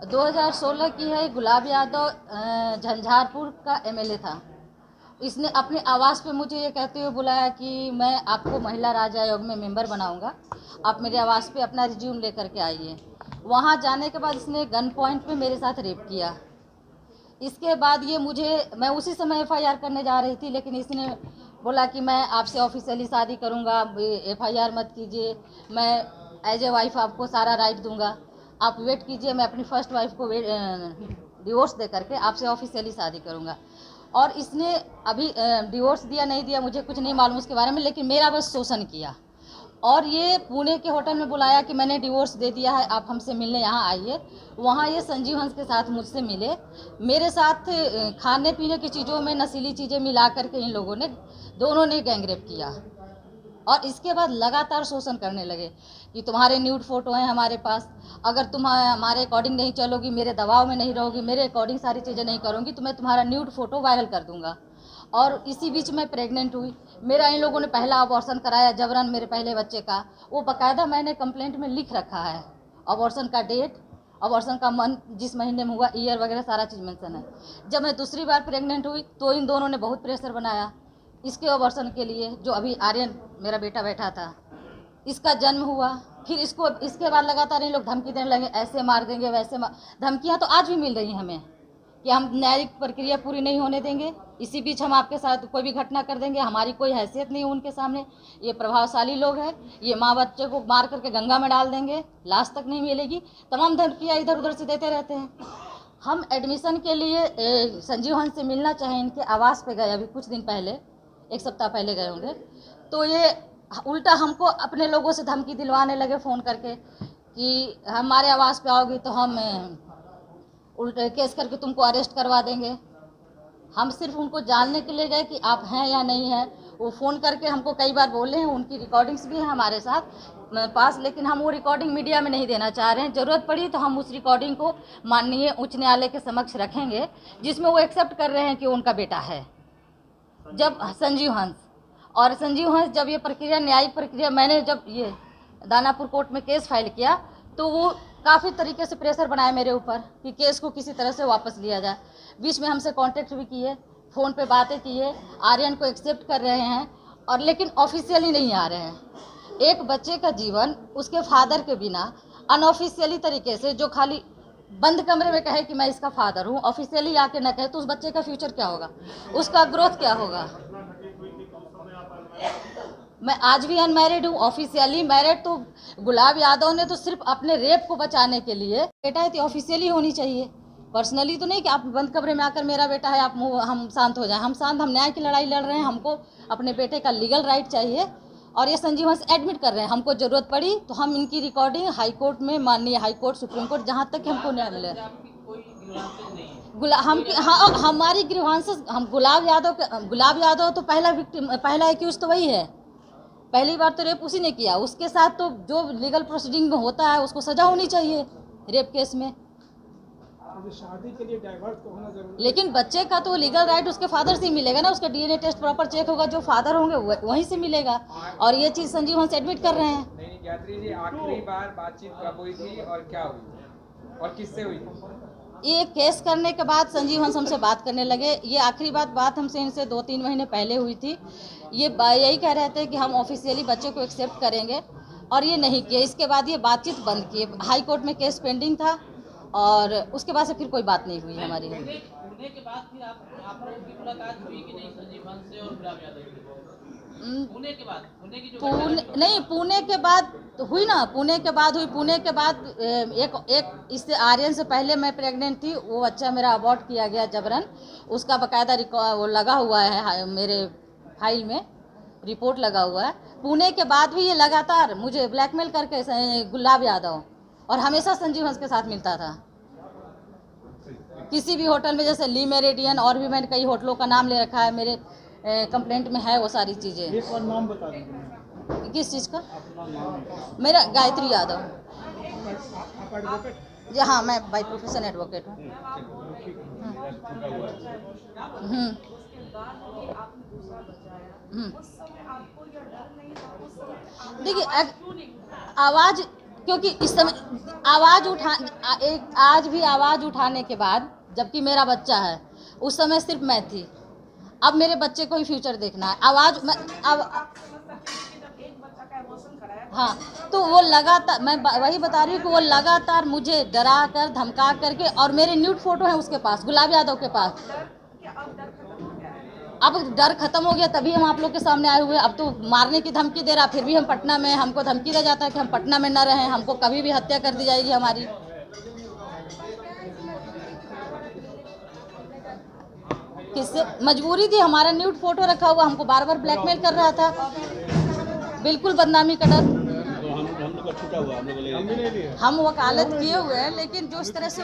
2016 की है। गुलाब यादव झंझारपुर का एमएलए था। इसने अपने आवास पे मुझे ये कहते हुए बुलाया कि मैं आपको महिला राज्य आयोग में मेंबर बनाऊंगा, आप मेरे आवास पे अपना रिज्यूम लेकर के आइए। वहाँ जाने के बाद इसने गन पॉइंट पे मेरे साथ रेप किया। इसके बाद ये मैं उसी समय एफआईआर करने जा रही थी, लेकिन इसने बोला कि मैं आपसे ऑफिशियली शादी करूंगा, एफआईआर मत कीजिए, मैं एज ए वाइफ आपको सारा राइट दूंगा, आप वेट कीजिए, मैं अपनी फर्स्ट वाइफ को डिवोर्स दे करके आपसे ऑफिशियली शादी करूंगा। और इसने अभी डिवोर्स दिया नहीं दिया मुझे कुछ नहीं मालूम उसके बारे में, लेकिन मेरा बस शोषण किया। और ये पुणे के होटल में बुलाया कि मैंने डिवोर्स दे दिया है, आप हमसे मिलने यहाँ आइए। वहाँ ये संजीव हंस के साथ मुझसे मिले, मेरे साथ खाने पीने की चीज़ों में नशीली चीज़ें मिला करके इन लोगों ने दोनों ने गैंगरेप किया। और इसके बाद लगातार शोषण करने लगे कि तुम्हारे न्यूड फोटो हैं हमारे पास, अगर तुम हमारे अकॉर्डिंग नहीं चलोगी, मेरे दबाव में नहीं रहोगी, मेरे अकॉर्डिंग सारी चीज़ें नहीं करूँगी, तो मैं तुम्हारा न्यूड फोटो वायरल कर दूँगा। और इसी बीच मैं प्रेग्नेंट हुई। मेरा इन लोगों ने पहला अबॉर्शन कराया जबरन मेरे पहले बच्चे का, वो बाकायदा मैंने कंप्लेंट में लिख रखा है, अबॉर्शन का डेट, अबॉर्शन का मंथ, जिस महीने में हुआ, ईयर वगैरह सारा चीज़ मेंशन है। जब मैं दूसरी बार प्रेग्नेंट हुई तो इन दोनों ने बहुत प्रेशर बनाया इसके अबॉर्शन के लिए, जो अभी आर्यन मेरा बेटा बैठा था, इसका जन्म हुआ। फिर इसके बाद लगातार इन लोग धमकी देने लगे, ऐसे मार देंगे वैसे धमकियाँ तो आज भी मिल रही हैं हमें कि हम न्यायिक प्रक्रिया पूरी नहीं होने देंगे, इसी बीच हम आपके साथ कोई भी घटना कर देंगे, हमारी कोई हैसियत नहीं उनके सामने। ये प्रभावशाली लोग हैं, ये माँ बच्चे को मार करके गंगा में डाल देंगे, लाश तक नहीं मिलेगी, तमाम धमकियाँ इधर उधर से देते रहते हैं। हम एडमिशन के लिए संजीव हंस से मिलना चाहें, इनके आवास पे गए अभी कुछ दिन पहले, एक सप्ताह पहले गए होंगे, तो ये उल्टा हमको अपने लोगों से धमकी दिलवाने लगे फ़ोन करके कि हमारे आवास पे आओगी तो हम उल्टे केस करके तुमको अरेस्ट करवा देंगे। हम सिर्फ उनको जानने के लिए गए कि आप हैं या नहीं हैं। वो फ़ोन करके हमको कई बार बोले हैं, उनकी रिकॉर्डिंग्स भी हैं हमारे साथ पास, लेकिन हम वो रिकॉर्डिंग मीडिया में नहीं देना चाह रहे हैं। ज़रूरत पड़ी तो हम उस रिकॉर्डिंग को माननीय उच्च न्यायालय के समक्ष रखेंगे, जिसमें वो एक्सेप्ट कर रहे हैं कि उनका बेटा है। जब संजीव हंस जब ये प्रक्रिया, न्यायिक प्रक्रिया, मैंने जब ये दानापुर कोर्ट में केस फाइल किया तो वो काफ़ी तरीके से प्रेशर बनाए मेरे ऊपर कि केस को किसी तरह से वापस लिया जाए। बीच में हमसे कांटेक्ट भी किए, फ़ोन पे बातें किए, आर्यन को एक्सेप्ट कर रहे हैं, और लेकिन ऑफिशियली नहीं आ रहे हैं। एक बच्चे का जीवन उसके फादर के बिना अनऑफिशियली तरीके से, जो खाली बंद कमरे में कहे कि मैं इसका फादर हूँ, ऑफिशियली आके न कहे, तो उस बच्चे का फ्यूचर क्या होगा, उसका ग्रोथ क्या होगा। मैं आज भी अनमैरिड हूँ, ऑफिशियली मैरिड तो गुलाब यादव ने तो सिर्फ अपने रेप को बचाने के लिए, बेटा है तो ऑफिशियली होनी चाहिए, पर्सनली तो नहीं कि आप बंद कमरे में आकर मेरा बेटा है आप हम शांत हो जाएं। हम न्याय की लड़ाई लड़ रहे हैं, हमको अपने बेटे का लीगल राइट चाहिए। और ये संजीव हंस एडमिट कर रहे हैं, हमको ज़रूरत पड़ी तो हम इनकी रिकॉर्डिंग हाई कोर्ट में, माननीय हाई कोर्ट, सुप्रीम कोर्ट, जहाँ तक हमको न्याय मिले। हमारी ग्रीवांसेस, हम गुलाब यादव तो पहला विक्टिम, पहला एक्यूज तो वही है, पहली बार तो रेप उसी ने किया, उसके साथ तो जो लीगल प्रोसीडिंग में होता है उसको सजा होनी चाहिए रेप केस में। शादी के लिए डाइवर्स तो होना जरूरी, लेकिन बच्चे का तो लीगल राइट उसके फादर से ही मिलेगा ना, उसका डीएनए टेस्ट प्रॉपर चेक होगा, जो फादर होंगे वहीं से मिलेगा। और ये चीज़ संजीव हंस एडमिट कर रहे हैं। नहीं गायत्री जी, आखिरी बार बातचीत कब हुई थी और क्या हुई और किससे हुई थी? ये केस करने के बाद संजीव हंस हमसे बात करने लगे। ये आखिरी बात हमसे इनसे 2-3 महीने पहले हुई थी। ये यही कह रहे थे कि हम ऑफिशियली बच्चे को एक्सेप्ट करेंगे, और ये नहीं किए। इसके बाद ये बातचीत बंद किए, हाई कोर्ट में केस पेंडिंग था, और उसके बाद से फिर कोई बात नहीं हुई हमारी। पुणे के बाद फिर आप लोगों की मुलाकात हुई कि नहीं संजीव हंस से और गुलाब यादव की? पुणे के बाद, पुणे की जो नहीं, पुणे के बाद हुई ना, पुणे के बाद हुई। पुणे के बाद एक इससे आर्यन से पहले मैं प्रेग्नेंट थी, वो बच्चा मेरा अबॉर्ट किया गया जबरन, उसका बाकायदा वो लगा हुआ है मेरे फाइल में, रिपोर्ट लगा हुआ है। पुणे के बाद भी ये लगातार मुझे ब्लैकमेल करके गुलाब यादव, और हमेशा संजीव हंस के साथ मिलता था किसी भी होटल में, जैसे ली मेरिडियन, और भी मैंने कई होटलों का नाम ले रखा है, मेरे कंप्लेंट में है वो सारी चीज़ें। एक और नाम बता दीजिए। किस चीज़ का? मेरा गायत्री यादव। आप एडवोकेट? जी हाँ, मैं बाय प्रोफेशन एडवोकेट हूँ। देखिए, आवाज़ क्योंकि इस समय आज भी आवाज़ उठाने के बाद, जबकि मेरा बच्चा है, उस समय सिर्फ मैं थी, अब मेरे बच्चे को ही फ्यूचर देखना है। हाँ, तो वो लगातार, मैं वही बता रही हूँ कि वो लगातार मुझे डरा कर धमका करके, और मेरे न्यूड फोटो है उसके पास, गुलाब यादव के पास। अब डर खत्म हो गया, तभी हम आप लोग के सामने आए हुए। अब तो मारने की धमकी दे रहा, फिर भी हम पटना में, हमको धमकी दे जाता है कि हम पटना में न रहें, हमको कभी भी हत्या कर दी जाएगी हमारी। किससे मजबूरी थी, हमारा न्यूड फोटो रखा हुआ, हमको बार बार ब्लैकमेल कर रहा था, बिल्कुल बदनामी का डर। हम वकालत किए हुए हैं, लेकिन जो इस तरह से